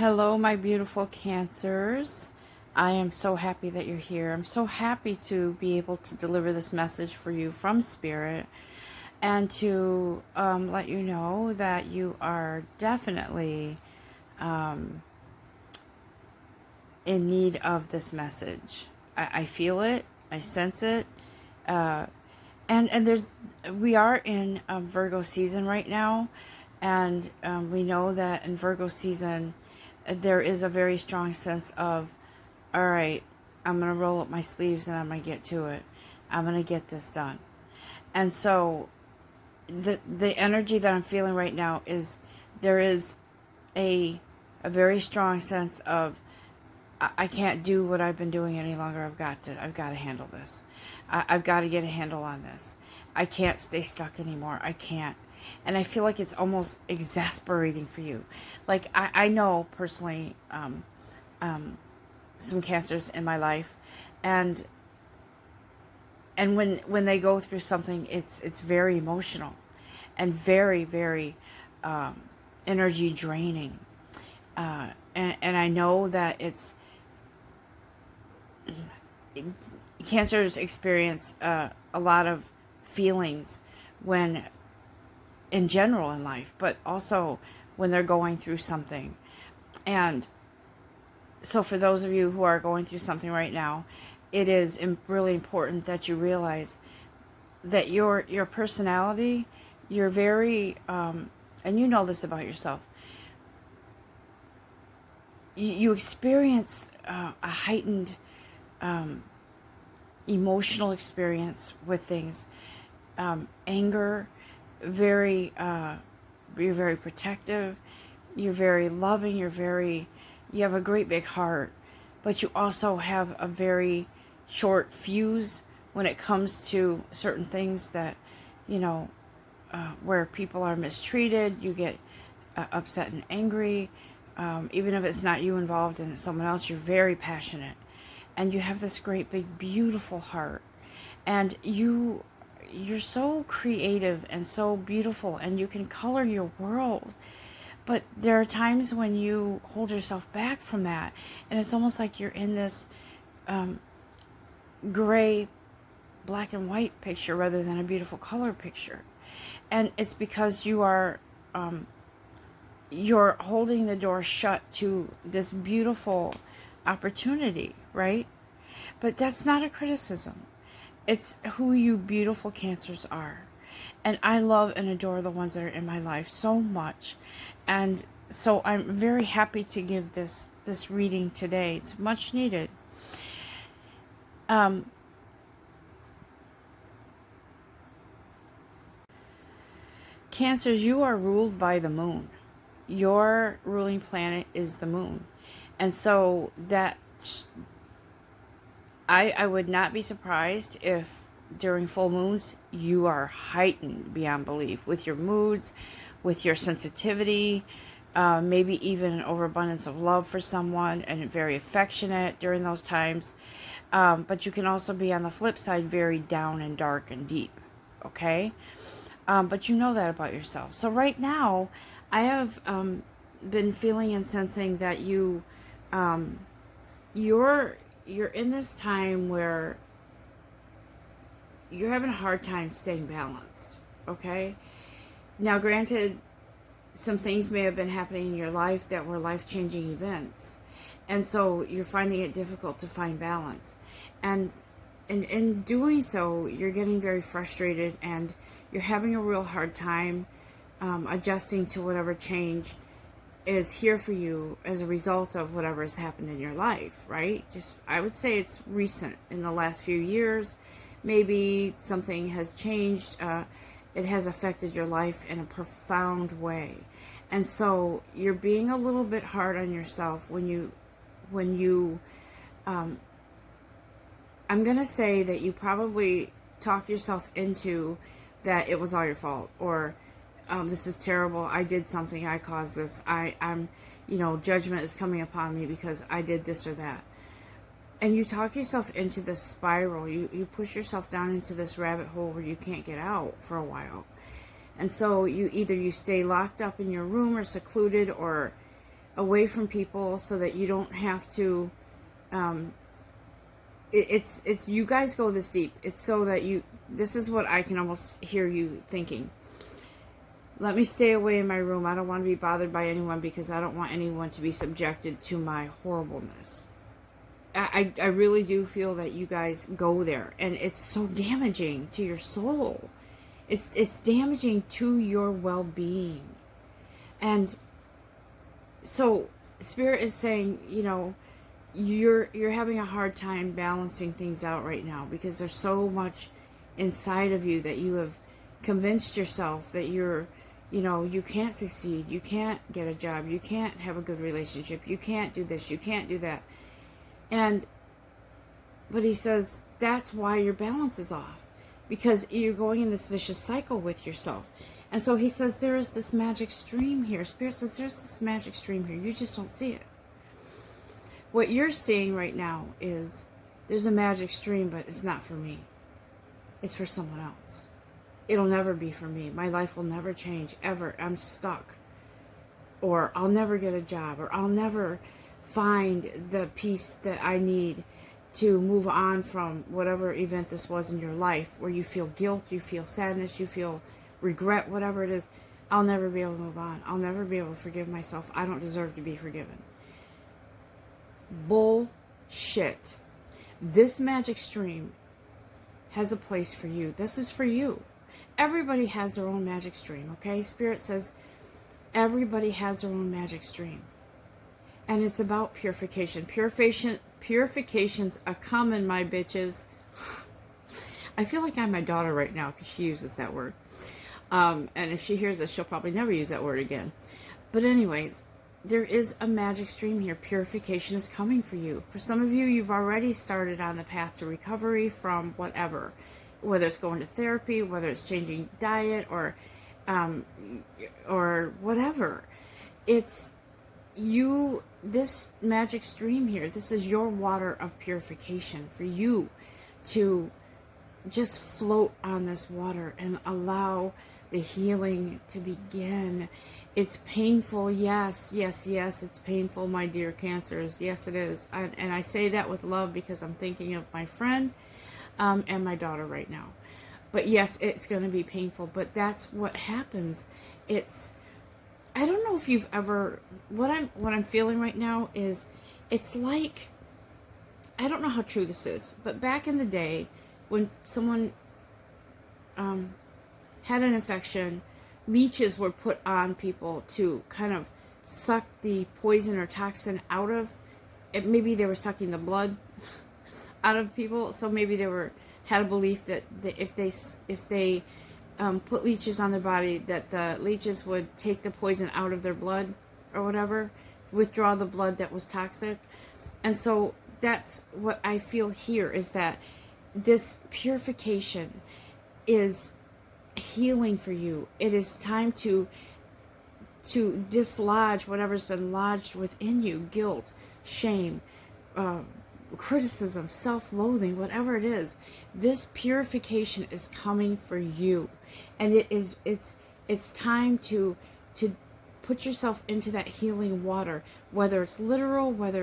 Hello, my beautiful Cancers. I am so happy that you're here. I'm so happy to be able to deliver this message for you from Spirit and to let you know that you are definitely in need of this message. I feel it. I sense it. Uh, and we are in Virgo season right now, and we know that in Virgo season there is a very strong sense of, all right, I'm going to roll up my sleeves and I'm going to get to it. I'm going to get this done. And so the energy that I'm feeling right now is there is a very strong sense of I can't do what I've been doing any longer. I've got to handle this. I've got to get a handle on this. I can't stay stuck anymore. I can't. And I feel like it's almost exasperating for you. Like I know personally some cancers in my life, and when they go through something, it's very emotional and very energy draining. And I know that cancers experience a lot of feelings when in general in life, but also when they're going through something. And so for those of you who are going through something right now, it is really important that you realize that your personality, you're very, and you know this about yourself, you experience a heightened emotional experience with things. Anger, you're very protective, you're very loving, you have a great big heart, but you also have a very short fuse when it comes to certain things that, where people are mistreated, you get upset and angry. Even if it's not you involved and it's someone else, you're very passionate. And you have this great big beautiful heart. And you're so creative and so beautiful, and you can color your world. But there are times when you hold yourself back from that, and it's almost like you're in this gray, black and white picture rather than a beautiful color picture. And it's because you're holding the door shut to this beautiful opportunity, right? But that's not a criticism. It's who you beautiful Cancers are. And I love and adore the ones that are in my life so much. And so I'm very happy to give this reading today. It's much needed. Cancers, you are ruled by the moon. Your ruling planet is the moon. And so that I would not be surprised if during full moons you are heightened beyond belief with your moods, with your sensitivity, maybe even an overabundance of love for someone and very affectionate during those times. But you can also be on the flip side very down and dark and deep, okay? But you know that about yourself. So right now, I have been feeling and sensing that you're in this time where you're having a hard time staying balanced, okay? Now, granted, some things may have been happening in your life that were life-changing events, and so you're finding it difficult to find balance. And in doing so, you're getting very frustrated, and you're having a real hard time adjusting to whatever change is here for you as a result of whatever has happened in your life, right? I would say it's recent, in the last few years. Maybe something has changed. It has affected your life in a profound way. And so you're being a little bit hard on yourself when you I'm going to say that you probably talk yourself into that it was all your fault, or this is terrible, I did something, I caused this, I'm judgment is coming upon me because I did this or that. And you talk yourself into this spiral. You push yourself down into this rabbit hole where you can't get out for a while. And so you stay locked up in your room or secluded, or away from people so that you don't have to, it's you guys go this deep. It's so that this is what I can almost hear you thinking. Let me stay away in my room. I don't want to be bothered by anyone because I don't want anyone to be subjected to my horribleness. I really do feel that you guys go there, and it's so damaging to your soul. It's damaging to your well-being. And so Spirit is saying, you're having a hard time balancing things out right now because there's so much inside of you that you have convinced yourself that you can't succeed, you can't get a job, you can't have a good relationship, you can't do this, you can't do that. But he says that's why your balance is off, because you're going in this vicious cycle with yourself. And so he says there is this magic stream here. Spirit says there's this magic stream here. You just don't see it. What you're seeing right now is there's a magic stream, but it's not for me. It's for someone else. It'll never be for me. My life will never change, ever. I'm stuck. Or I'll never get a job. Or I'll never find the peace that I need to move on from whatever event this was in your life, where you feel guilt, you feel sadness, you feel regret, whatever it is. I'll never be able to move on. I'll never be able to forgive myself. I don't deserve to be forgiven. Bullshit. This magic stream has a place for you. This is for you. Everybody has their own magic stream, okay? Spirit says everybody has their own magic stream. And it's about purification. Purification's a common, my bitches. I feel like I'm my daughter right now because she uses that word. And if she hears this, she'll probably never use that word again. But anyways, there is a magic stream here. Purification is coming for you. For some of you, you've already started on the path to recovery from whatever. Whether it's going to therapy, whether it's changing diet, or whatever. It's you, this magic stream here, this is your water of purification for you to just float on this water and allow the healing to begin. It's painful, yes, it's painful, my dear Cancers. Yes, it is. And I say that with love because I'm thinking of my friend and my daughter right now. But yes, it's going to be painful, but that's what happens. I don't know if you've ever, what I'm feeling right now is, it's like, I don't know how true this is, but back in the day when someone had an infection, leeches were put on people to kind of suck the poison or toxin out of it. Maybe they were sucking the blood out of people, so maybe they had a belief that if they put leeches on their body, that the leeches would take the poison out of their blood or whatever, withdraw the blood that was toxic. And so that's what I feel here, is that this purification is healing for you. It is time to dislodge whatever's been lodged within you, guilt, shame, criticism, self-loathing, whatever it is. This purification is coming for you, and it's time to put yourself into that healing water, whether it's literal, but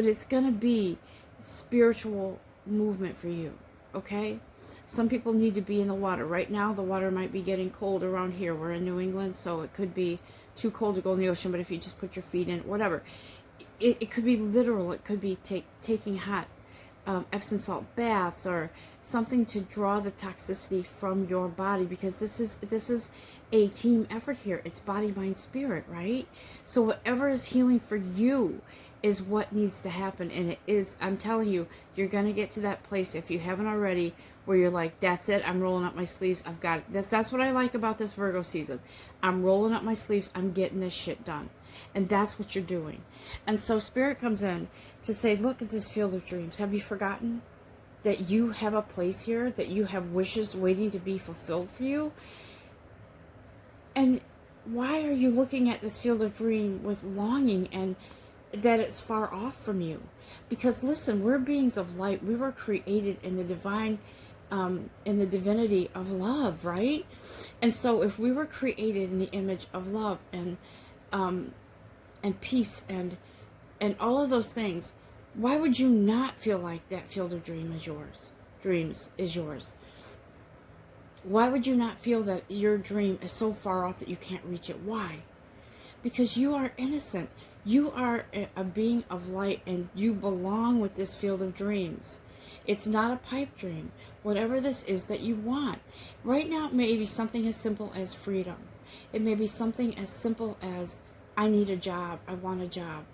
it's going to be spiritual movement for you, okay? Some people need to be in the water. Right now, the water might be getting cold around here. We're in New England, so it could be too cold to go in the ocean, but if you just put your feet in, whatever. It could be literal. It could be taking hot Epsom salt baths, or something to draw the toxicity from your body, because this is a team effort here. It's body, mind, spirit, right? So whatever is healing for you is what needs to happen. And it is, I'm telling you, you're going to get to that place, if you haven't already, where you're like, that's it, I'm rolling up my sleeves, I've got it. That's what I like about this Virgo season. I'm rolling up my sleeves, I'm getting this shit done. And that's what you're doing. And so Spirit comes in to say, look at this field of dreams. Have you forgotten that you have a place here, that you have wishes waiting to be fulfilled for you? And why are you looking at this field of dream with longing and that it's far off from you? Because listen, we're beings of light. We were created in the divine, in the divinity of love, right? And so if we were created in the image of love, and and peace and all of those things, why would you not feel like that field of dreams is yours? Why would you not feel that your dream is so far off that you can't reach it? Why? Because you are innocent. You are a being of light, and you belong with this field of dreams. It's not a pipe dream. Whatever this is that you want. Right now, it may be something as simple as freedom. It may be something as simple as, I need a job, I want a job,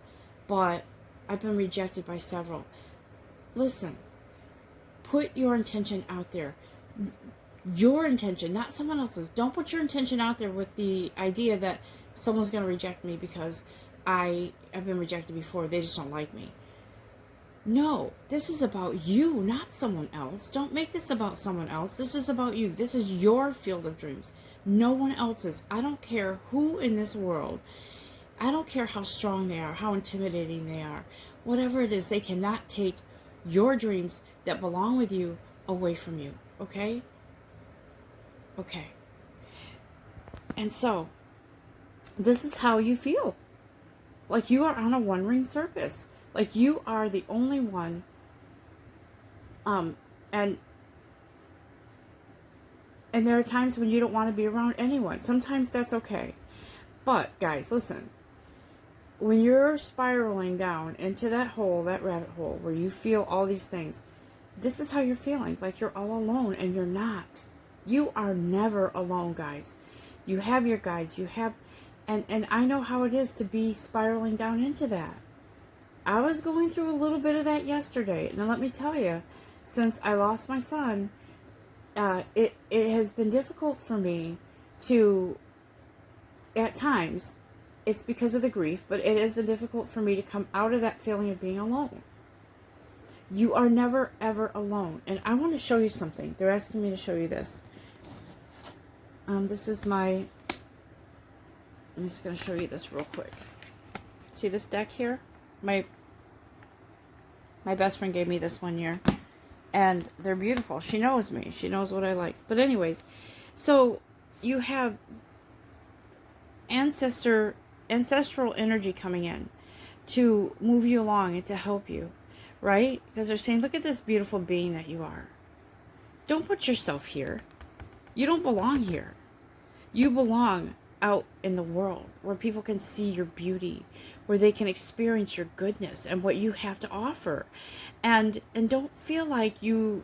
but I've been rejected by several. Listen, put your intention out there. Your intention, not someone else's. Don't put your intention out there with the idea that someone's going to reject me because I've been rejected before. They just don't like me. No, this is about you, not someone else. Don't make this about someone else. This is about you. This is your field of dreams. No one else's. I don't care who in this world. I don't care how strong they are, how intimidating they are. Whatever it is, they cannot take your dreams that belong with you away from you. Okay? Okay. And so, this is how you feel. Like you are on a one-ring circus. Like you are the only one. And there are times when you don't want to be around anyone. Sometimes that's okay. But, guys, listen. When you're spiraling down into that hole, that rabbit hole, where you feel all these things, this is how you're feeling. Like you're all alone, and you're not. You are never alone, guys. You have your guides. You have... And I know how it is to be spiraling down into that. I was going through a little bit of that yesterday. Now, let me tell you, since I lost my son, it has been difficult for me to, at times, it's because of the grief, but it has been difficult for me to come out of that feeling of being alone. You are never, ever alone. And I want to show you something. They're asking me to show you this. This is my... I'm just going to show you this real quick. See this deck here? My best friend gave me this one year. And they're beautiful. She knows me. She knows what I like. But anyways, so you have ancestral energy coming in to move you along and to help you, right? Because they're saying, look at this beautiful being that you are. Don't put yourself here. You don't belong here. You belong out in the world where people can see your beauty, where they can experience your goodness and what you have to offer. And don't feel like you're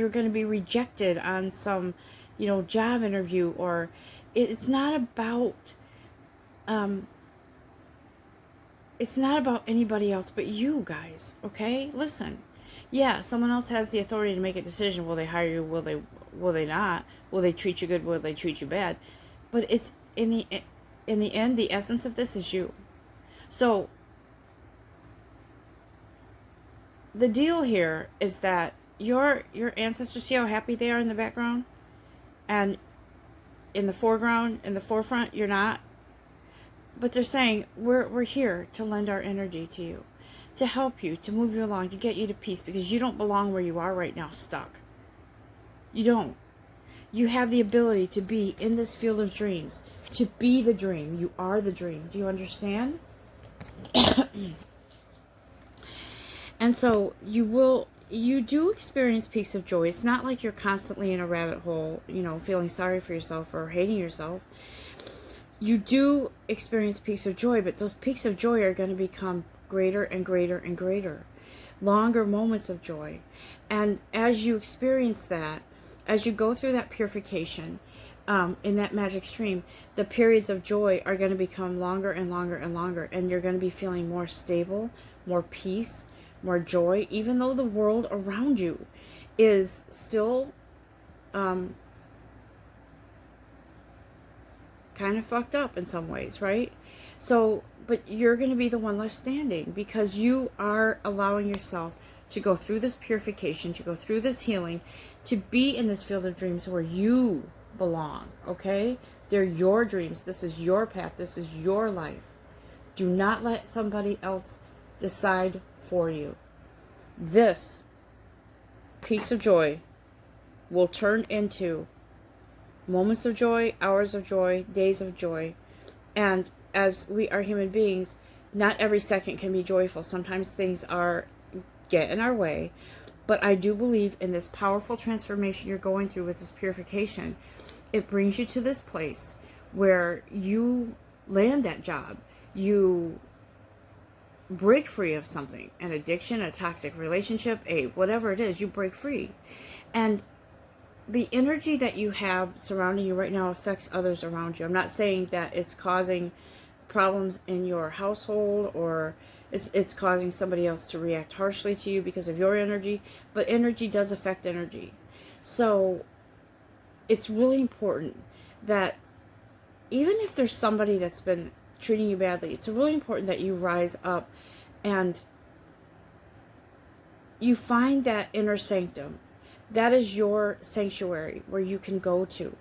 going to be rejected on some, job interview, or it's not about anybody else but you, guys. Okay? Listen. Yeah, someone else has the authority to make a decision. Will they hire you? Will they not? Will they treat you good? Will they treat you bad? But it's in the end, the essence of this is you. So the deal here is that your ancestors, see how happy they are in the background? And in the foreground, in the forefront, you're not. But they're saying, we're here to lend our energy to you, to help you, to move you along, to get you to peace, because you don't belong where you are right now, stuck. You don't. You have the ability to be in this field of dreams, to be the dream. You are the dream. Do you understand? And so you do experience peaks of joy. It's not like you're constantly in a rabbit hole, feeling sorry for yourself or hating yourself. You do experience peaks of joy, but those peaks of joy are going to become greater and greater and greater. Longer moments of joy. And as you experience that, as you go through that purification, in that magic stream, the periods of joy are going to become longer and longer and longer, and you're going to be feeling more stable, more peace, more joy, even though the world around you is still kind of fucked up in some ways, right? So, but you're going to be the one left standing because you are allowing yourself to go through this purification, to go through this healing, to be in this field of dreams where you belong, okay? They're your dreams. This is your path. This is your life. Do not let somebody else decide for you. This peaks of joy will turn into moments of joy, hours of joy, days of joy. And as we are human beings, not every second can be joyful. Sometimes things get in our way. But I do believe in this powerful transformation you're going through with this purification. It brings you to this place where you land that job. You break free of something, an addiction, a toxic relationship, whatever it is, you break free. And the energy that you have surrounding you right now affects others around you. I'm not saying that it's causing problems in your household, or it's causing somebody else to react harshly to you because of your energy, but energy does affect energy. So it's really important that even if there's somebody that's been treating you badly, it's really important that you rise up and you find that inner sanctum. That is your sanctuary where you can go to.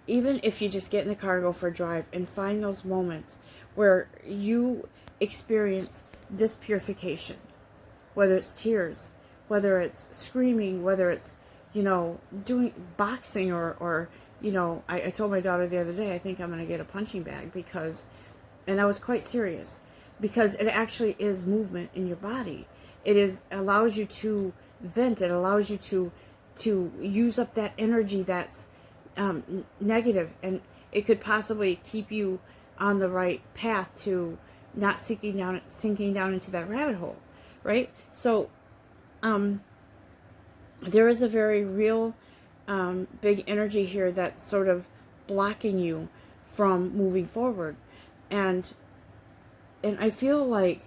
Even if you just get in the car and go for a drive and find those moments where you experience this purification, whether it's tears, whether it's screaming, whether it's, doing boxing or I told my daughter the other day, I think I'm going to get a punching bag and I was quite serious, because it actually is movement in your body. Allows you to vent. It allows you to use up that energy that's negative, and it could possibly keep you on the right path to not sinking down into that rabbit hole, right? So there is a very real big energy here that's sort of blocking you from moving forward, and I feel like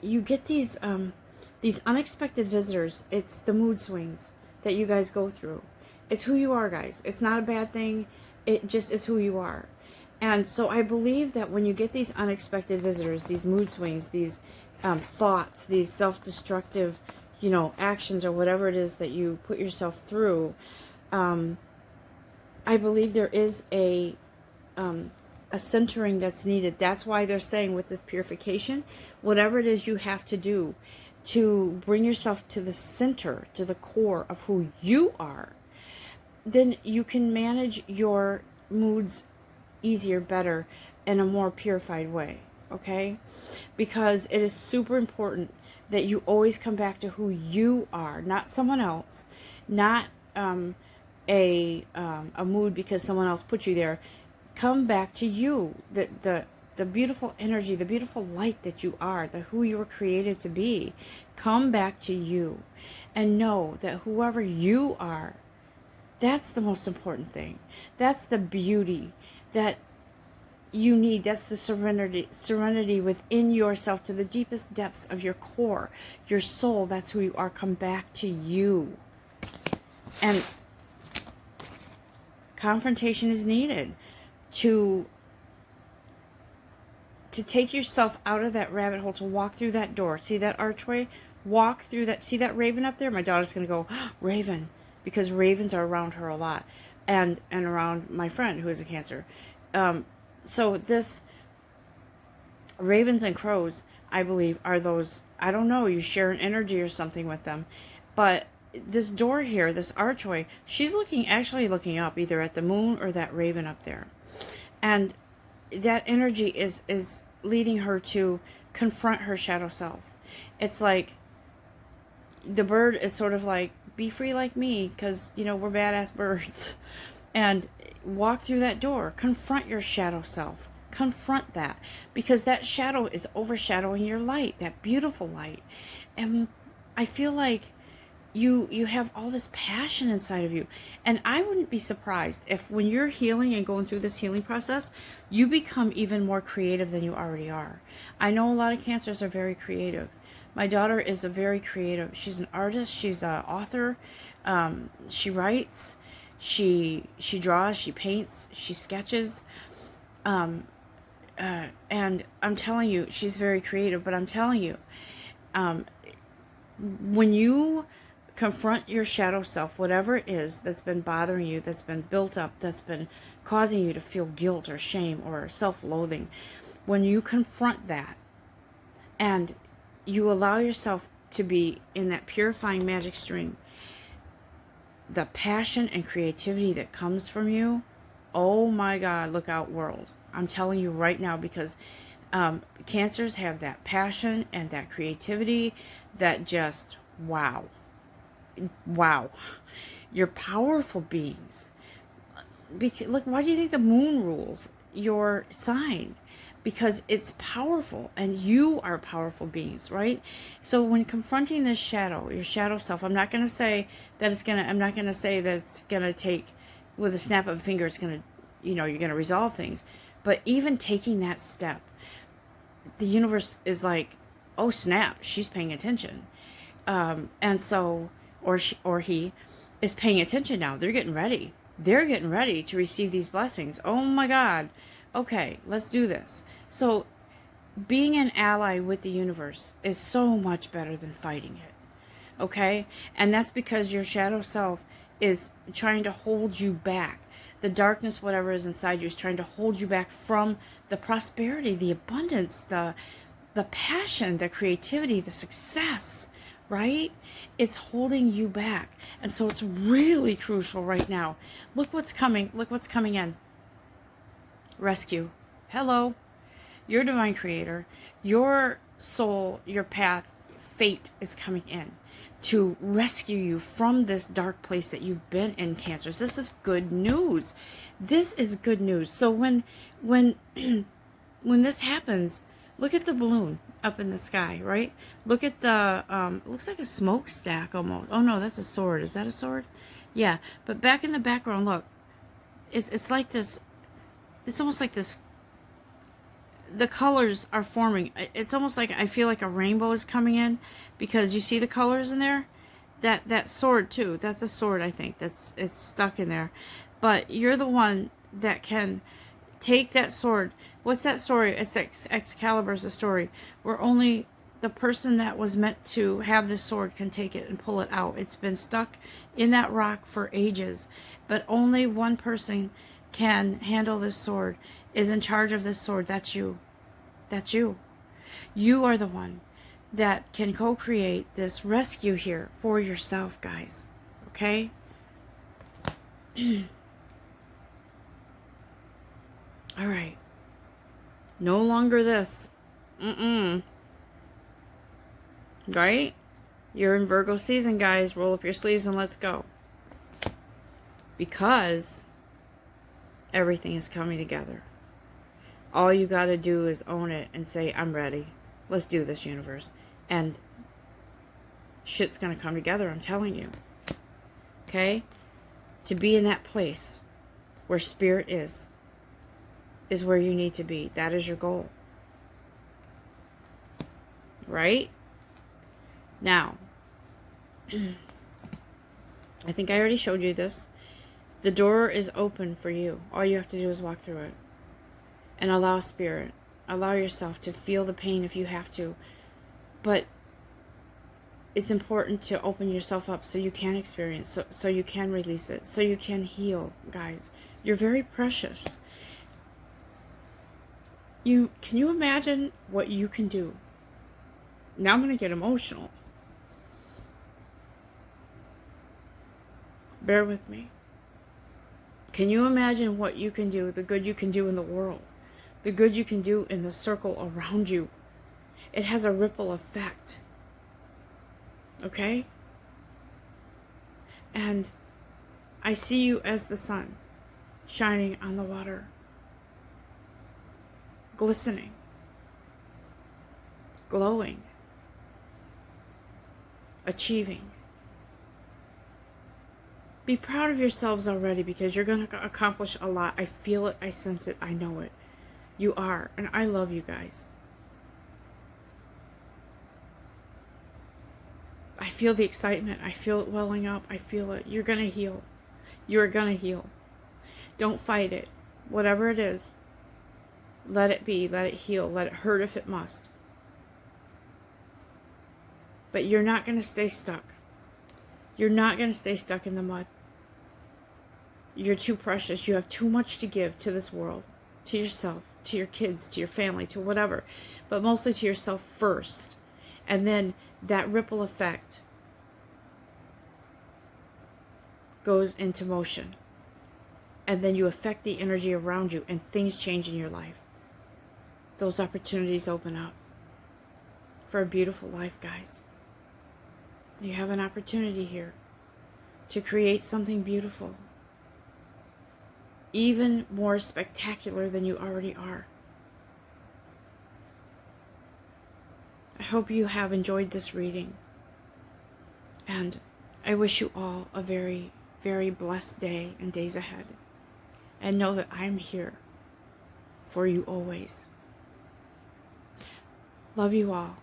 you get these unexpected visitors. It's the mood swings that you guys go through. It's who you are, guys. It's not a bad thing. It just is who you are. And so I believe that when you get these unexpected visitors, these mood swings, these thoughts, these self-destructive, actions or whatever it is that you put yourself through, I believe there is a centering that's needed. That's why they're saying with this purification, whatever it is you have to do to bring yourself to the center, to the core of who you are, then you can manage your moods easier, better, in a more purified way, okay? Because it is super important that you always come back to who you are, not someone else, not a mood because someone else put you there. Come back to you, the beautiful energy, the beautiful light that you are, who you were created to be. Come back to you and know that whoever you are, that's the most important thing. That's the beauty that you need. That's the serenity within yourself, to the deepest depths of your core, your soul. That's who you are. Come back to you. And confrontation is needed to take yourself out of that rabbit hole, to walk through that door. See that archway? Walk through that. See that raven up there? My daughter's going to go, oh, raven, because ravens are around her a lot, and around my friend who is a Cancer. So this ravens and crows, I believe, are those, I don't know, you share an energy or something with them. But this door here, this archway, she's actually looking up, either at the moon or that raven up there. And that energy is leading her to confront her shadow self. It's like the bird is sort of like, be free like me, because, we're badass birds. And walk through that door. Confront your shadow self. Confront that. Because that shadow is overshadowing your light, that beautiful light. And I feel like you have all this passion inside of you. And I wouldn't be surprised if when you're healing and going through this healing process, you become even more creative than you already are. I know a lot of Cancers are very creative. My daughter is a very creative. She's an artist. She's an author. She writes. She draws. She paints. She sketches. And I'm telling you, she's very creative. But I'm telling you, when you confront your shadow self, whatever it is that's been bothering you, that's been built up, that's been causing you to feel guilt or shame or self-loathing, when you confront that and you allow yourself to be in that purifying magic stream, the passion and creativity that comes from you, oh my God, look out, world. I'm telling you right now, because Cancers have that passion and that creativity that just, wow. Wow. You're powerful beings. Look, why do you think the moon rules your sign? Because it's powerful, and you are powerful beings, right? So when confronting this shadow, your shadow self, I'm not going to say that I'm not going to say that it's going to take, with a snap of a finger, it's going to, you're going to resolve things. But even taking that step, the universe is like, oh snap, she's paying attention. And so, or he is paying attention now. They're getting ready. They're getting ready to receive these blessings. Oh my God. Okay, let's do this. So being an ally with the universe is so much better than fighting it. Okay? And that's because your shadow self is trying to hold you back. The darkness, whatever is inside you, is trying to hold you back from the prosperity, the abundance, the passion, the creativity, the success, right? It's holding you back. And so it's really crucial right now. Look what's coming. Look what's coming in. Rescue. Hello. Your divine creator, your soul, your path, fate is coming in to rescue you from this dark place that you've been in, Cancers. This is good news. This is good news. So when when this happens, look at the balloon up in the sky, right? Look at the it looks like a smokestack almost. Oh no, that's a sword. Is that a sword? Yeah, but back in the background, look. It's like this. It's almost like this. The colors are forming. It's almost like I feel like a rainbow is coming in, because you see the colors in there. That sword too. That's a sword, I think. It's stuck in there. But you're the one that can take that sword. What's that story? It's Excalibur's a story where only the person that was meant to have this sword can take it and pull it out. It's been stuck in that rock for ages, but only one person can handle this sword, is in charge of this sword. That's you. That's you. You are the one that can co-create this rescue here for yourself, guys. Okay? All right. No longer this. Right? You're in Virgo season, guys. Roll up your sleeves and let's go. Because everything is coming together. All you got to do is own it and say, I'm ready. Let's do this, universe. And shit's going to come together, I'm telling you. Okay? To be in that place where spirit is where you need to be. That is your goal. Right? Now, I think I already showed you this. The door is open for you. All you have to do is walk through it. And allow spirit. Allow yourself to feel the pain if you have to. But it's important to open yourself up so you can experience, so you can release it, so you can heal, guys. You're very precious. Can you imagine what you can do? Now I'm going to get emotional. Bear with me. Can you imagine what you can do, the good you can do in the world, the good you can do in the circle around you? It has a ripple effect. Okay? And I see you as the sun shining on the water, glistening, glowing, achieving. Be proud of yourselves already, because you're going to accomplish a lot. I feel it. I sense it. I know it. You are. And I love you guys. I feel the excitement. I feel it welling up. I feel it. You're going to heal. You're going to heal. Don't fight it. Whatever it is, let it be. Let it heal. Let it hurt if it must. But you're not going to stay stuck. You're not going to stay stuck in the mud. You're too precious. You have too much to give to this world, to yourself, to your kids, to your family, to whatever. But mostly to yourself first. And then that ripple effect goes into motion. And then you affect the energy around you, and things change in your life. those opportunities open up for a beautiful life, guys. You have an opportunity here to create something beautiful, even more spectacular than you already are. I hope you have enjoyed this reading, and I wish you all a very, very blessed day and days ahead. And know that I'm here for you always. Love you all.